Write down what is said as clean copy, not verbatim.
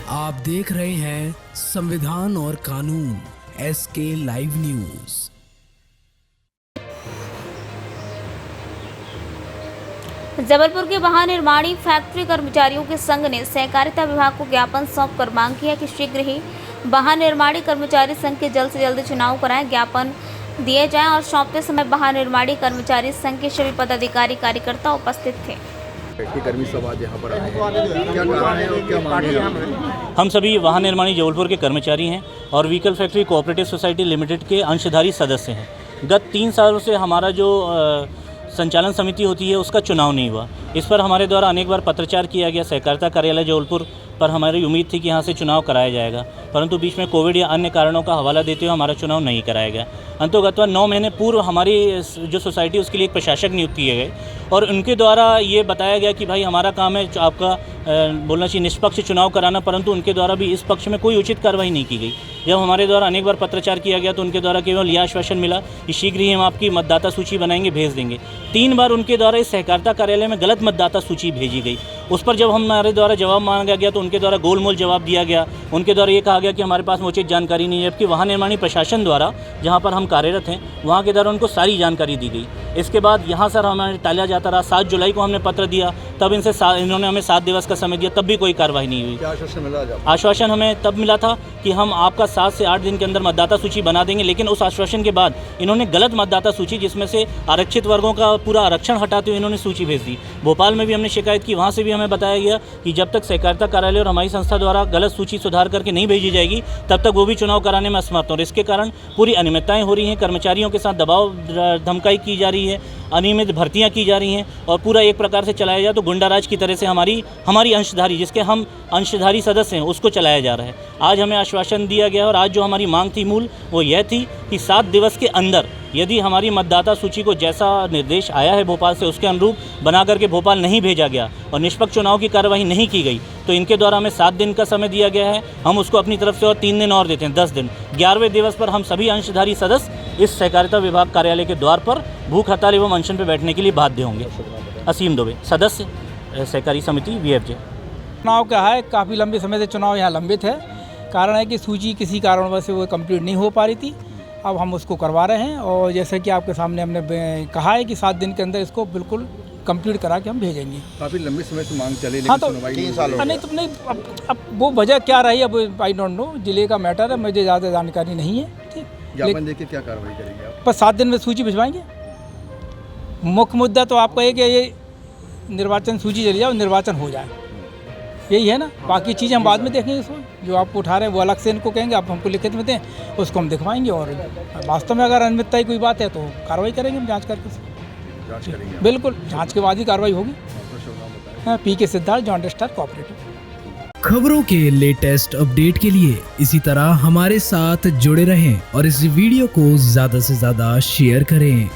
आप देख रहे हैं संविधान और कानून SK लाइव न्यूज। जबलपुर के वाहन निर्माणी फैक्ट्री कर्मचारियों के संघ ने सहकारिता विभाग को ज्ञापन सौंपकर मांग की है कि शीघ्र ही वाहन निर्माणी कर्मचारी संघ के जल्द से जल्द चुनाव कराएं, ज्ञापन दिए जाएं और सौंपते समय वाहन निर्माणी कर्मचारी संघ के सभी पदाधिकारी कार्यकर्ता उपस्थित थे। कर्मी समाज यहाँ पर आए हैं, क्या कारण है और क्या मांग है? हम सभी वाहन निर्माणी जबलपुर के कर्मचारी हैं और vehicle factory cooperative society limited के अंशधारी सदस्य हैं। गत 3 सालों से हमारा जो संचालन समिति होती है उसका चुनाव नहीं हुआ। इस पर हमारे द्वारा अनेक बार पत्रचार किया गया। सहकारिता कार्यालय जबलपुर पर हमारी उम्मीद थी कि यहाँ से चुनाव कराया जाएगा, परंतु बीच में कोविड या अन्य कारणों का हवाला देते हुए हमारा चुनाव नहीं कराया गया। अंतोगत्वा 9 महीने पूर्व हमारी जो सोसाइटी उसके लिए एक प्रशासक नियुक्त किए गए और उनके द्वारा ये बताया गया कि भाई हमारा काम है आपका बोलना चाहिए निष्पक्ष चुनाव कराना, परंतु उनके द्वारा भी इस पक्ष में कोई उचित कार्रवाई नहीं की गई। जब हमारे द्वारा अनेक बार पत्रचार किया गया तो उनके द्वारा केवल यह आश्वासन मिला कि शीघ्र ही हम आपकी मतदाता सूची बनाएंगे, भेज देंगे। 3 बार उनके द्वारा इस सहकारिता कार्यालय में गलत मतदाता सूची भेजी गई। उस पर जब हमारे द्वारा जवाब मांगा गया तो उनके द्वारा गोलमोल जवाब दिया गया। उनके द्वारा ये कहा गया कि हमारे पास उचित जानकारी नहीं है, जबकि वाहन निर्माणी प्रशासन द्वारा जहाँ पर हम कार्यरत हैं वहाँ के द्वारा उनको सारी जानकारी दी गई। इसके बाद यहाँ सर हमें टाला जाता रहा। 7 जुलाई को हमने पत्र दिया, तब इन्होंने हमें 7 दिवस का समय दिया, तब भी कोई कार्रवाई नहीं हुई। क्या आश्वासन मिला? आश्वासन हमें तब मिला था कि हम आपका 7 से 8 दिन के अंदर मतदाता सूची बना देंगे, लेकिन उस आश्वासन के बाद इन्होंने गलत मतदाता सूची, जिसमें से आरक्षित वर्गों का पूरा आरक्षण हटाते हुए इन्होंने सूची भेज दी। भोपाल में भी हमने शिकायत की, वहाँ से भी हमें बताया गया कि जब तक सहकारिता कार्यालय और हमारी संस्था द्वारा गलत सूची सुधार करके नहीं भेजी जाएगी तब तक वो भी चुनाव कराने में असमर्थ और इसके कारण पूरी अनियमितताएं हो रही हैं। कर्मचारियों के साथ दबाव धमकाई की जा रही है, अनियमित भर्तियां की जा रही हैं और पूरा एक प्रकार से चलाया जाए तो गुंडाराज की तरह से हमारी अंशधारी, जिसके हम अंशधारी सदस्य हैं, उसको चलाया जा रहा है। आज हमें आश्वासन दिया गया और आज जो हमारी मांग थी मूल वो यह थी कि 7 दिवस के अंदर यदि हमारी मतदाता सूची को जैसा निर्देश आया है भोपाल से उसके अनुरूप बना करके भोपाल नहीं भेजा गया और निष्पक्ष चुनाव की कार्यवाही नहीं की गई तो इनके द्वारा हमें 7 दिन का समय दिया गया है। हम उसको अपनी तरफ से और 3 दिन और देते हैं, 10 दिन। 11वें दिवस पर हम सभी अंशधारी सदस्य इस सहकारिता विभाग कार्यालय के द्वार पर भूख हड़ताल एवं अनशन पर बैठने के लिए बाध्य होंगे। असीम दुबे, सदस्य सहकारी समिति VFJ। चुनाव क्या है, काफ़ी लंबे समय से चुनाव यहाँ लंबित है। कारण है कि सूची किसी कारणवश से वो कंप्लीट नहीं हो पा रही थी। अब हम उसको करवा रहे हैं और जैसे कि आपके सामने हमने कहा है कि 7 दिन के अंदर इसको बिल्कुल कंप्लीट करा के हम भेजेंगे। काफ़ी लंबे समय से मांग चली, हाँ तो 3 साल हो नहीं तो नहीं, अब वो वजह क्या रही, अब आई डोंट नो, जिले का मैटर है, मुझे ज़्यादा जानकारी नहीं है। ठीक, ज्ञापन देके क्या कार्रवाई करेंगे आप? पर 7 दिन में सूची भिजवाएंगे। मुख्य मुद्दा तो आपका ये कि ये निर्वाचन सूची चली जाए और निर्वाचन हो जाए, यही है ना। बाकी चीज़ हम बाद में देखेंगे। इसमें जो आपको उठा रहे हैं वो अलग से इनको कहेंगे, आप हमको लिखित में दें, उसको हम दिखवाएंगे और वास्तव में अगर अनियमितता की कोई बात है तो कार्रवाई करेंगे, हम जांच करके। जांच करेंगे? बिल्कुल, जांच के बाद ही कार्रवाई होगी। PK Siddharth, joint star cooperative. खबरों के लेटेस्ट अपडेट के लिए इसी तरह हमारे साथ जुड़े रहें और इस वीडियो को ज़्यादा से ज़्यादा शेयर करें।